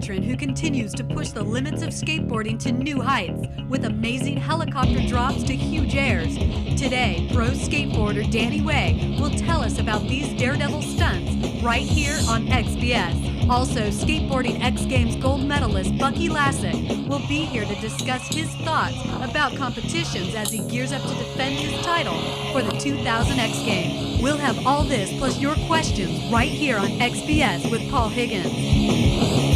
veteran who continues to push the limits of skateboarding to new heights with amazing helicopter drops to huge airs. Today, pro skateboarder Danny Way will tell us about these daredevil stunts right here on XBS. Also, Skateboarding X Games gold medalist Bucky Lassick will be here to discuss his thoughts about competitions as he gears up to defend his title for the 2000 X Games. We'll have all this plus your questions right here on XBS with Paul Higgins.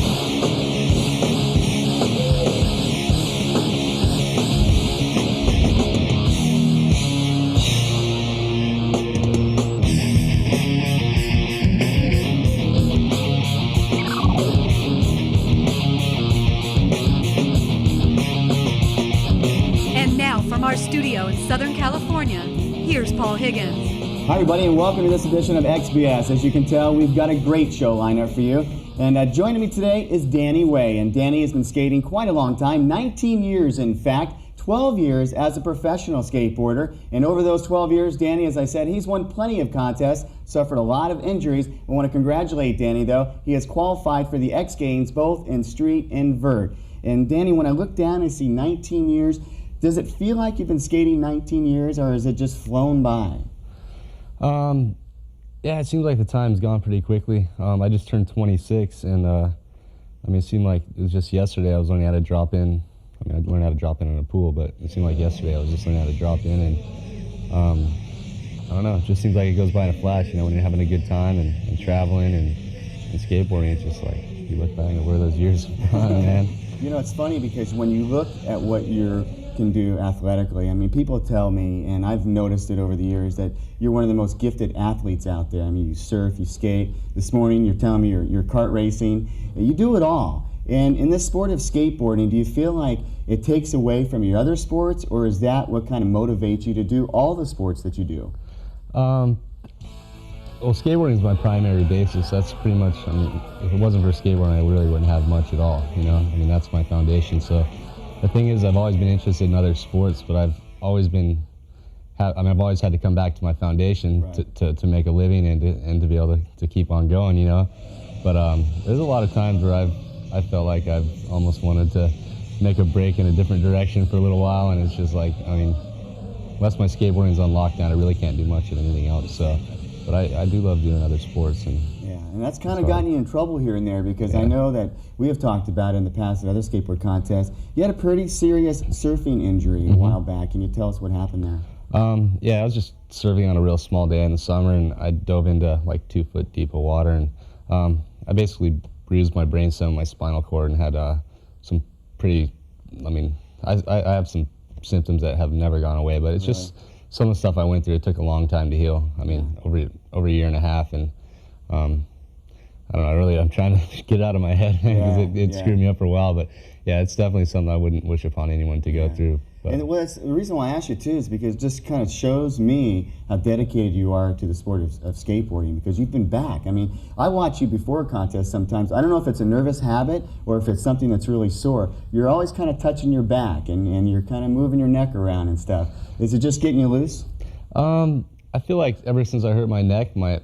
From our studio in Southern California, here's Paul Higgins. Hi everybody, and welcome to this edition of XBS. As you can tell, we've got a great show lined up for you. And joining me today is Danny Way. And Danny has been skating quite a long time, 19 years in fact, 12 years as a professional skateboarder. And over those 12 years, Danny, as I said, he's won plenty of contests, suffered a lot of injuries. I want to congratulate Danny though. He has qualified for the X Games both in street and vert. And Danny, when I look down and see 19 years, does it feel like you've been skating 19 years, or is it just flown by? Yeah, it seems like the time's gone pretty quickly. I just turned 26, and I mean, it seemed like it was just yesterday I was learning how to drop in. I mean, I learned how to drop in a pool, but it seemed like yesterday I was just learning how to drop in, and I don't know, it just seems like it goes by in a flash, you know, when you're having a good time and traveling and skateboarding. It's just like, you look back at where those years have gone, man. You know, it's funny because when you look at what you can do athletically, I mean, people tell me, and I've noticed it over the years, that you're one of the most gifted athletes out there. I mean, you surf, you skate. This morning you're telling me you're kart racing. You do it all. And in this sport of skateboarding, do you feel like it takes away from your other sports, or is that what kind of motivates you to do all the sports that you do? Well, skateboarding is my primary basis. That's pretty much, I mean, if it wasn't for skateboarding, I really wouldn't have much at all, you know? I mean, that's my foundation. So the thing is, I've always been interested in other sports, but I've always been, I've always had to come back to my foundation, right, to make a living and to be able to keep on going, you know? But there's a lot of times where I felt like I've almost wanted to make a break in a different direction for a little while, and it's just like, I mean, unless my skateboarding's on lockdown, I really can't do much of anything else. So, but I do love doing other sports. And that's kind of gotten you in trouble here and there, because I know that we have talked about in the past at other skateboard contests. You had a pretty serious surfing injury a while back. Can you tell us what happened there? Yeah, I was just surfing on a real small day in the summer, and I dove into like 2 foot deep of water, and I basically bruised my brainstem and my spinal cord and had some pretty, I mean, I have some symptoms that have never gone away, but it's just some of the stuff I went through. It took a long time to heal. I mean, over a year and a half, and I don't know, I'm trying to get it out of my head because it screwed me up for a while. But yeah, it's definitely something I wouldn't wish upon anyone to go through. But. And the reason why I asked you too is because it just kind of shows me how dedicated you are to the sport of skateboarding, because you've been back. I mean, I watch you before a contest sometimes. I don't know if it's a nervous habit or if it's something that's really sore. You're always kind of touching your back and you're kind of moving your neck around and stuff. Is it just getting you loose? I feel like ever since I hurt my neck, my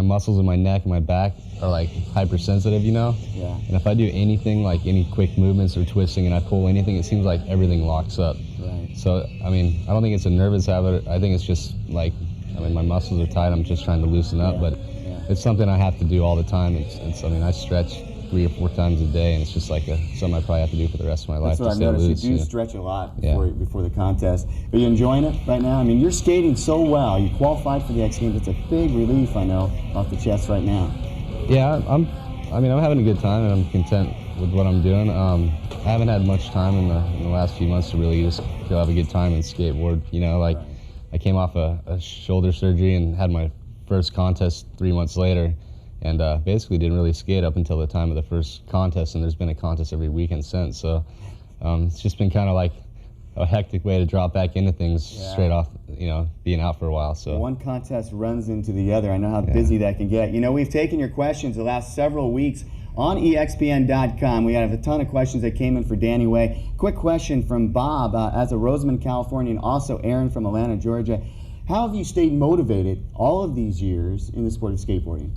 muscles in my neck and my back are like hypersensitive, you know? Yeah. And if I do anything, like any quick movements or twisting, and I pull anything, it seems like everything locks up. Right. So, I mean, I don't think it's a nervous habit. I think it's just like, I mean, my muscles are tight. I'm just trying to loosen up, but it's something I have to do all the time. I mean, I stretch 3 or 4 times a day, and it's just like something I probably have to do for the rest of my life. That's what I've noticed. You do stretch a lot before the contest. Are you enjoying it right now? I mean, you're skating so well. You qualified for the X Games. It's a big relief, I know, off the chest right now. Yeah, I'm having a good time, and I'm content with what I'm doing. I haven't had much time in the last few months to really just go have a good time and skateboard. You know, like I came off a shoulder surgery and had my first contest 3 months later. And basically didn't really skate up until the time of the first contest, and there's been a contest every weekend since. So it's just been kind of like a hectic way to drop back into things straight off, you know, being out for a while. So one contest runs into the other. I know how busy that can get. You know, we've taken your questions the last several weeks on EXPN.com. We have a ton of questions that came in for Danny Way. Quick question from Bob, as a Rosamond, California, and also Aaron from Atlanta, Georgia. How have you stayed motivated all of these years in the sport of skateboarding?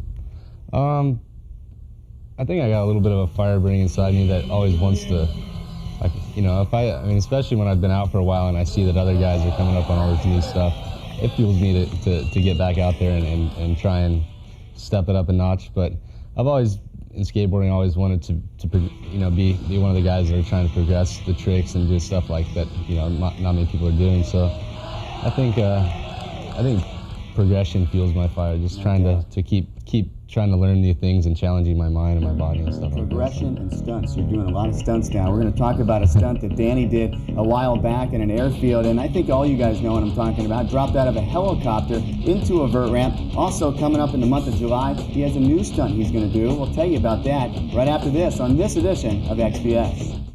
I think I got a little bit of a fire burning inside me that always wants to, like, you know, I mean, especially when I've been out for a while and I see that other guys are coming up on all this new stuff, it fuels me to get back out there and try and step it up a notch. But I've always, in skateboarding, always wanted to you know, be one of the guys that are trying to progress the tricks and do stuff like that, you know, not many people are doing. So I think progression fuels my fire, just trying to keep trying to learn new things and challenging my mind and my body and stuff like that. Progression and stunts. You're doing a lot of stunts now. We're going to talk about a stunt that Danny did a while back in an airfield, and I think all you guys know what I'm talking about. Dropped out of a helicopter into a vert ramp. Also coming up in the month of July, he has a new stunt he's going to do. We'll tell you about that right after this on this edition of XBS.